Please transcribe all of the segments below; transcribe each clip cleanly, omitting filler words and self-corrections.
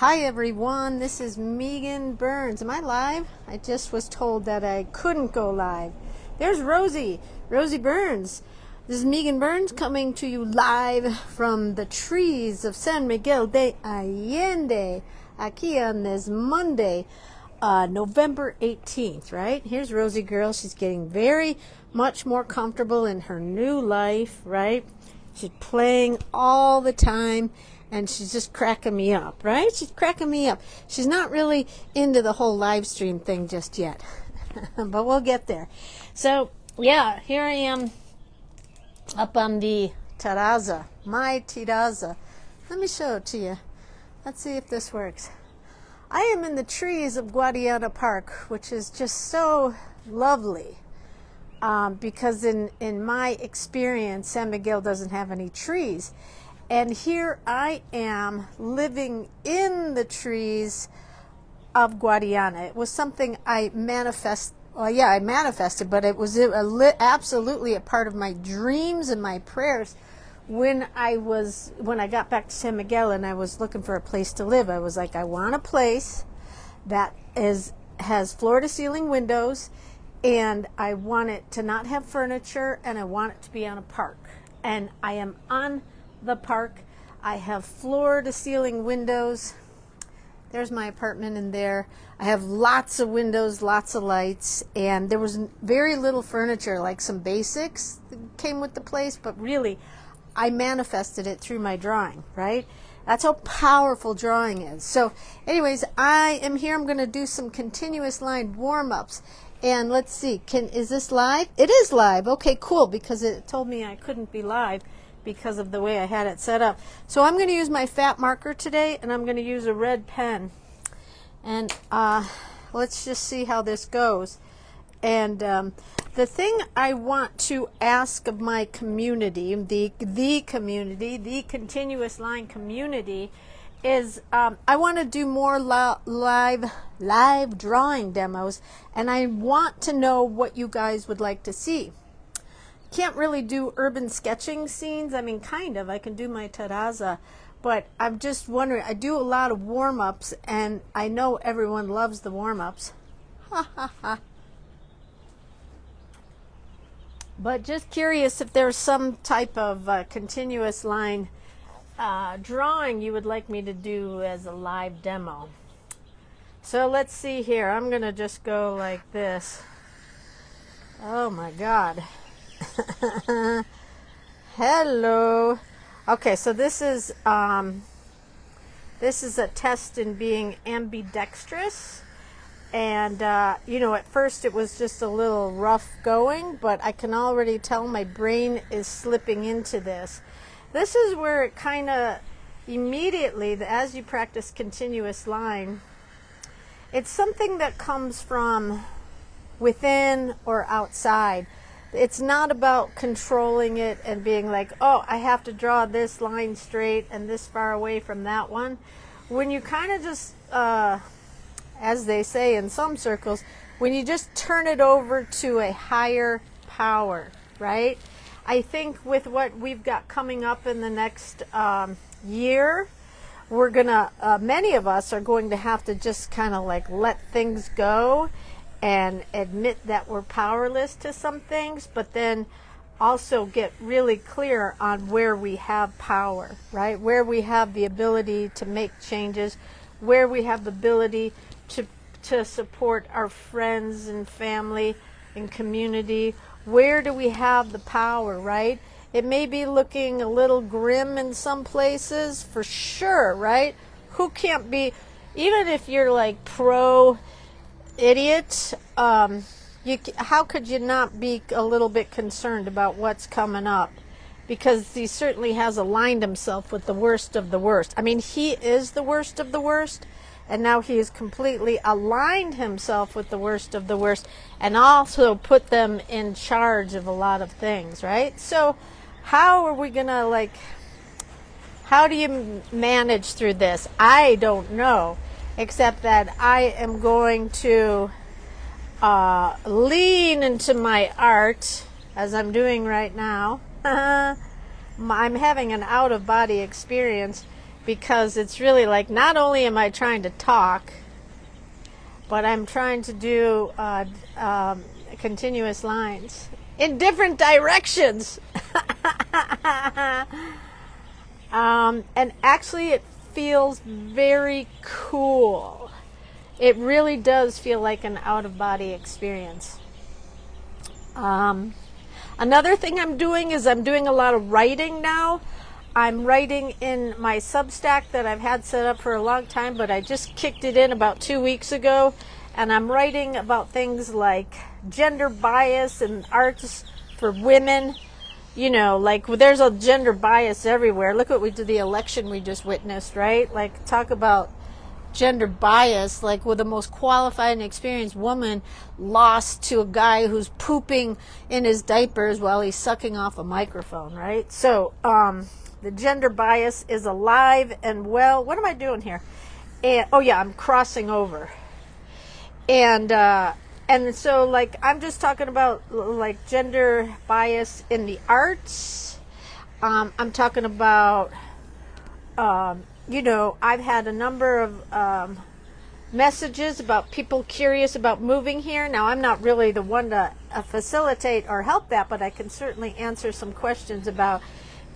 Hi everyone, this is Meagan Burns. Am I live? I just was told that I couldn't go live. There's Rosie Burns. This is Meagan Burns coming to you live from the trees of San Miguel de Allende, aquí on this Monday, November 18th, right? Here's Rosie girl. She's getting very much more comfortable in her new life, right? She's playing all the time. And she's just cracking me up, right? She's cracking me up. She's not really into the whole live stream thing just yet. But we'll get there. So, yeah, here I am up on the terraza, my terraza. Let me show it to you. Let's see if this works. I am in the trees of Guadiana Park, which is just so lovely. Because in my experience, San Miguel doesn't have any trees. And here I am living in the trees of Guadiana. It was something I manifested, but it was absolutely a part of my dreams and my prayers when I got back to San Miguel and I was looking for a place to live. I was like, I want a place that has floor-to-ceiling windows, and I want it to not have furniture, and I want it to be on a park. And I am on the park. I have floor to ceiling windows. There's my apartment in there. I have lots of windows, lots of lights, and there was very little furniture, like some basics that came with the place, but really I manifested it through my drawing, right? That's how powerful drawing is. So anyways, I am here. I'm going to do some continuous line warm-ups. And let's see, is this live? It is live. Okay, cool, because it told me I couldn't be live because of the way I had it set up. So I'm going to use my fat marker today, and I'm going to use a red pen. And let's just see how this goes. And the thing I want to ask of my community, the community, the continuous line community, is I want to do more live drawing demos, and I want to know what you guys would like to see. Can't really do urban sketching scenes. I mean, kind of. I can do my terraza, but I'm just wondering. I do a lot of warm-ups, and I know everyone loves the warm-ups. Ha ha ha. But just curious if there's some type of continuous line drawing you would like me to do as a live demo. So let's see here. I'm going to just go like this. Oh my God. Hello. Okay, so this is a test in being ambidextrous, and at first it was just a little rough going, but I can already tell my brain is slipping into this. This is where it kind of immediately, as you practice continuous line, it's something that comes from within or outside. It's not about controlling it and being like, oh, I have to draw this line straight and this far away from that one. When you kind of just, as they say in some circles, when you just turn it over to a higher power, right? I think with what we've got coming up in the next year, we're gonna, many of us are going to have to just kind of like let things go and admit that we're powerless to some things, but then also get really clear on where we have power, right? Where we have the ability to make changes, where we have the ability to support our friends and family and community. Where do we have the power, right? It may be looking a little grim in some places, for sure, right? Who can't be, even if you're like pro-idiot, how could you not be a little bit concerned about what's coming up? Because he certainly has aligned himself with the worst of the worst. I mean, he is the worst of the worst, and now he has completely aligned himself with the worst of the worst and also put them in charge of a lot of things, right? So how are we gonna, how do you manage through this? I don't know, except that I am going to lean into my art, as I'm doing right now. I'm having an out-of-body experience because it's really like, not only am I trying to talk, but I'm trying to do continuous lines in different directions. And actually it feels very cool. It really does feel like an out-of-body experience. Another thing I'm doing is I'm doing a lot of writing now. I'm writing in my Substack that I've had set up for a long time, but I just kicked it in about 2 weeks ago. And I'm writing about things like gender bias in arts for women. You know, like there's a gender bias everywhere. Look what we did, the election we just witnessed, right? Like, talk about gender bias. Like, with the most qualified and experienced woman lost to a guy who's pooping in his diapers while he's sucking off a microphone, right? So the gender bias is alive and well. What am I doing here? And oh yeah, I'm crossing over. And so, like, I'm just talking about, like, gender bias in the arts. I'm talking about, you know, I've had a number of messages about people curious about moving here. Now, I'm not really the one to facilitate or help that, but I can certainly answer some questions about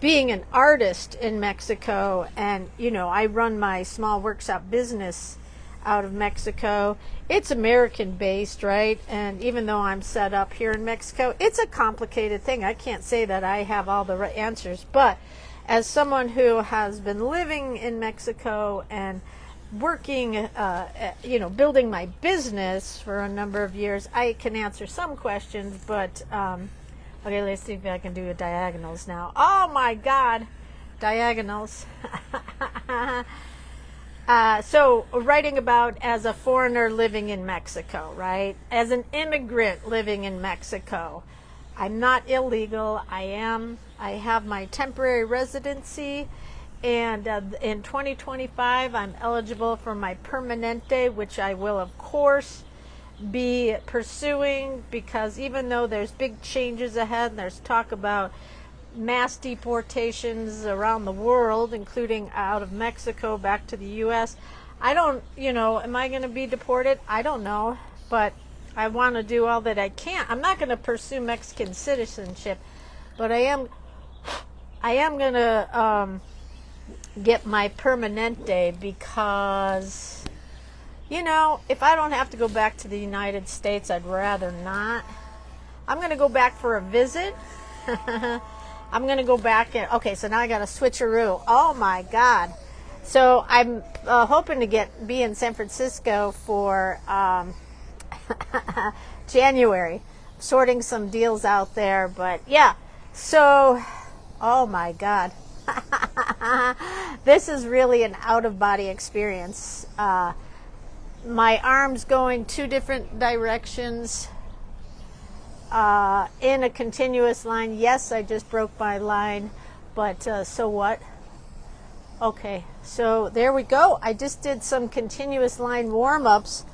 being an artist in Mexico. And, you know, I run my small workshop business out of Mexico. It's American based, right? And even though I'm set up here in Mexico, it's a complicated thing. I can't say that I have all the right answers, but as someone who has been living in Mexico and working, you know, building my business for a number of years, I can answer some questions. But okay, let's see if I can do diagonals now. Oh my God, diagonals. So writing about as a foreigner living in Mexico, right? As an immigrant living in Mexico. I'm not illegal. I have my temporary residency, and in 2025 I'm eligible for my permanente, which I will of course be pursuing, because even though there's big changes ahead and there's talk about mass deportations around the world, including out of Mexico back to the U.S. I don't, you know, am I going to be deported? I don't know, but I want to do all that I can. I'm not going to pursue Mexican citizenship, but I am going to get my permanente, because, you know, if I don't have to go back to the United States, I'd rather not. I'm going to go back for a visit. I'm going to go back and, okay, so now I got a switcheroo. Oh my God. So I'm hoping to be in San Francisco for January, sorting some deals out there. But yeah, so, oh my God. This is really an out-of-body experience. My arm's going 2 different directions. In a continuous line. Yes, I just broke my line, but so what? Okay, so there we go. I just did some continuous line warm-ups,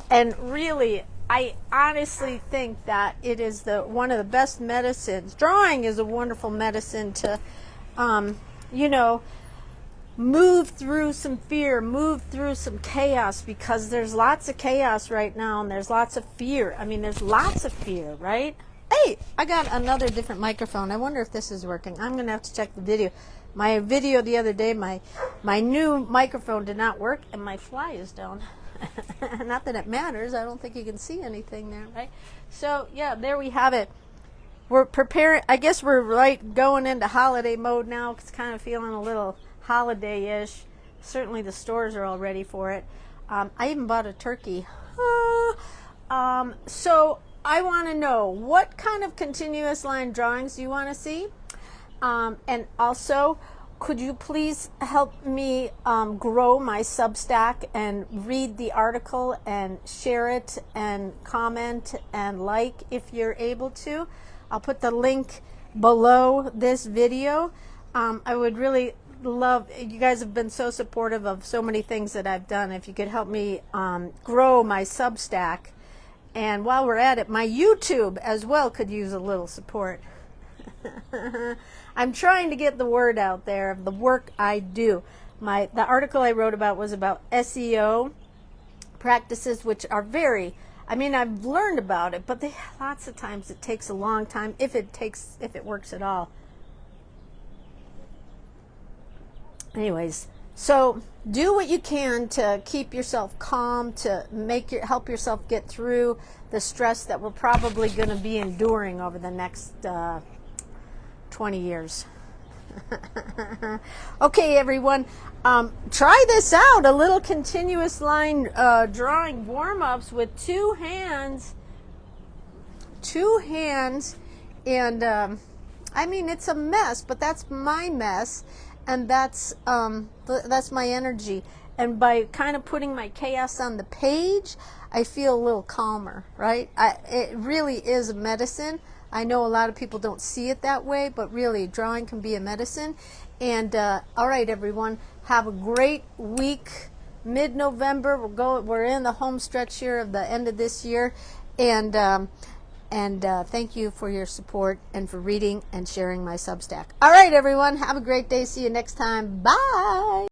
and really, I honestly think that it is one of the best medicines. Drawing is a wonderful medicine to, you know, move through some fear, move through some chaos, because there's lots of chaos right now, and there's lots of fear. I mean, there's lots of fear, right? Hey, I got another different microphone. I wonder if this is working. I'm going to have to check the video. My video the other day, my new microphone did not work, and my fly is down. Not that it matters. I don't think you can see anything there, right? So, yeah, there we have it. We're preparing. I guess we're going into holiday mode now. It's kind of feeling a little holiday-ish. Certainly the stores are all ready for it. I even bought a turkey. So I want to know, what kind of continuous line drawings do you want to see? And also, could you please help me grow my Substack and read the article and share it and comment and like if you're able to? I'll put the link below this video. I would really love, you guys have been so supportive of so many things that I've done. If you could help me grow my Substack, and while we're at it, my YouTube as well could use a little support. I'm trying to get the word out there of the work I do. The article I wrote about was about SEO practices, which are very, I mean, I've learned about it, but lots of times it takes a long time, if it works at all. Anyways, so do what you can to keep yourself calm, to help yourself get through the stress that we're probably going to be enduring over the next 20 years. Okay, everyone, try this out, a little continuous line drawing warm-ups with two hands, and I mean, it's a mess, but that's my mess, and that's my energy. And by kind of putting my chaos on the page, I feel a little calmer, right? It really is a medicine. I know a lot of people don't see it that way, but really, drawing can be a medicine. And all right, everyone, have a great week. Mid-November, we're in the home stretch here of the end of this year, and thank you for your support and for reading and sharing my Substack. All right, everyone, have a great day. See you next time. Bye.